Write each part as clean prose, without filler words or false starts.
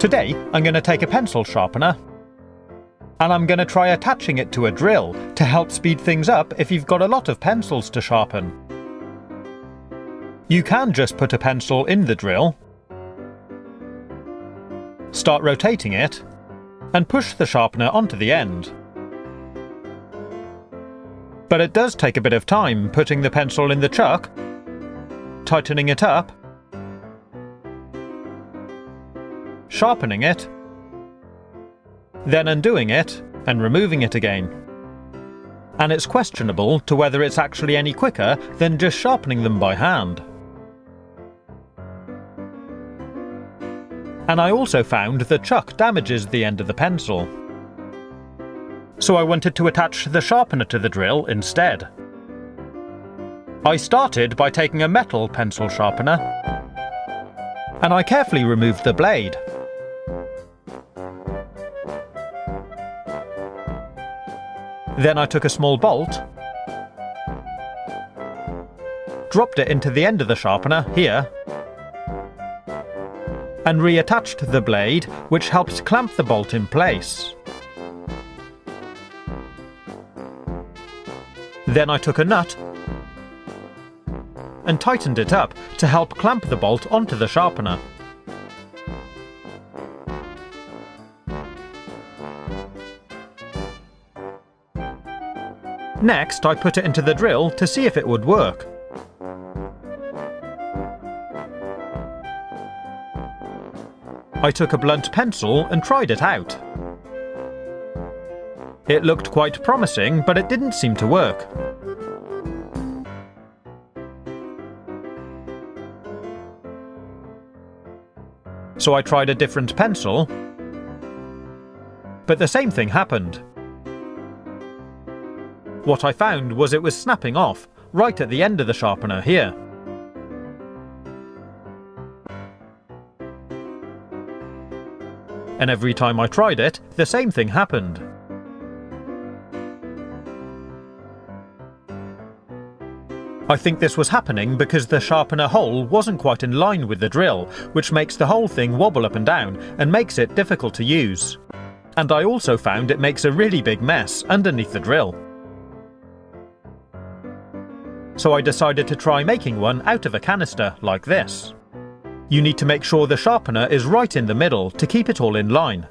Today, I'm going to take a pencil sharpener and I'm going to try attaching it to a drill to help speed things up if you've got a lot of pencils to sharpen. You can just put a pencil in the drill, start rotating it, and push the sharpener onto the end. But it does take a bit of time putting the pencil in the choc, tightening it up, sharpening it, then undoing it and removing it again. And it's questionable to whether it's actually any quicker than just sharpening them by hand. And I also found the choc damages the end of the pencil. So I wanted to attach the sharpener to the drill instead. I started by taking a metal pencil sharpener and I carefully removed the blade. Then I took a small bolt, dropped it into the end of the sharpener here, and reattached the blade, which helps clamp the bolt in place. Then I took a nut and tightened it up to help clamp the bolt onto the sharpener. Next, I put it into the drill to see if it would work. I took a blunt pencil and tried it out. It looked quite promising, but it didn't seem to work. So I tried a different pencil, but the same thing happened. What I found was it was snapping off, right at the end of the sharpener here. And every time I tried it, the same thing happened. I think this was happening because the sharpener hole wasn't quite in line with the drill, which makes the whole thing wobble up and down and makes it difficult to use. And I also found it makes a really big mess underneath the drill. So I decided to try making one out of a canister like this. You need to make sure the sharpener is right in the middle to keep it all in line.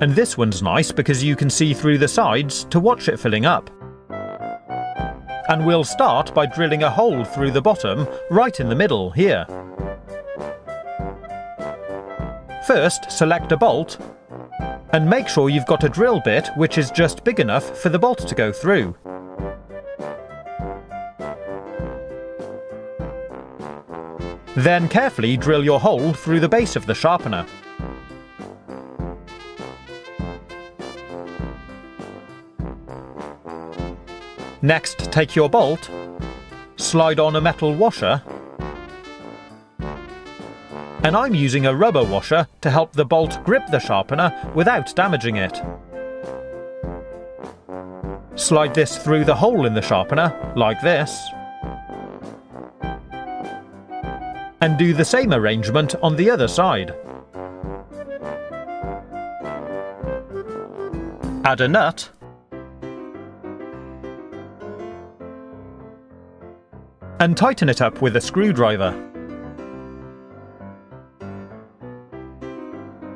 And this one's nice because you can see through the sides to watch it filling up. And we'll start by drilling a hole through the bottom right in the middle here. First, select a bolt and make sure you've got a drill bit which is just big enough for the bolt to go through. Then carefully drill your hole through the base of the sharpener. Next, take your bolt, slide on a metal washer, and I'm using a rubber washer to help the bolt grip the sharpener without damaging it. Slide this through the hole in the sharpener, like this. And do the same arrangement on the other side. Add a nut, and tighten it up with a screwdriver.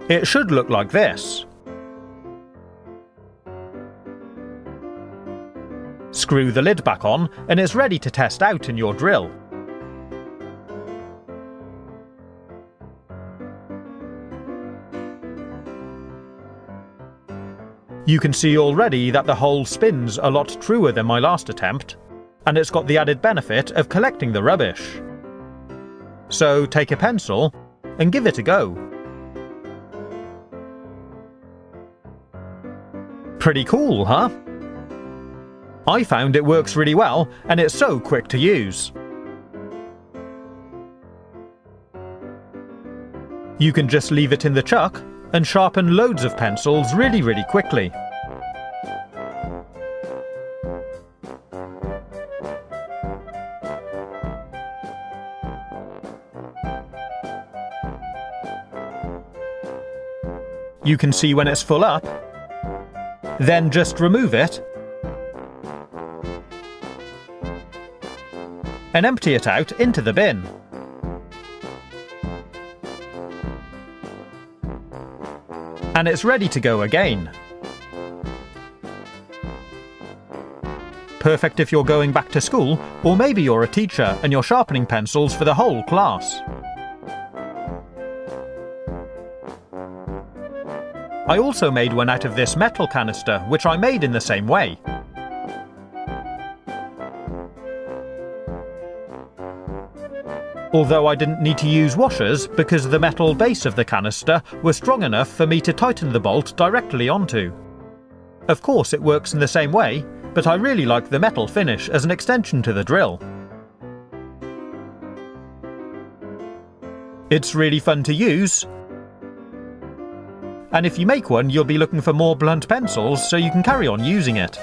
It should look like this. Screw the lid back on and it's ready to test out in your drill. You can see already that the hole spins a lot truer than my last attempt, and it's got the added benefit of collecting the rubbish. So take a pencil and give it a go. Pretty cool, huh? I found it works really well and it's so quick to use. You can just leave it in the choc and sharpen loads of pencils really quickly. You can see when it's full up. Then just remove it and empty it out into the bin. And it's ready to go again. Perfect if you're going back to school, or maybe you're a teacher and you're sharpening pencils for the whole class. I also made one out of this metal canister, which I made in the same way. Although I didn't need to use washers because the metal base of the canister was strong enough for me to tighten the bolt directly onto. Of course it works in the same way, but I really like the metal finish as an extension to the drill. It's really fun to use, and if you make one you'll be looking for more blunt pencils so you can carry on using it.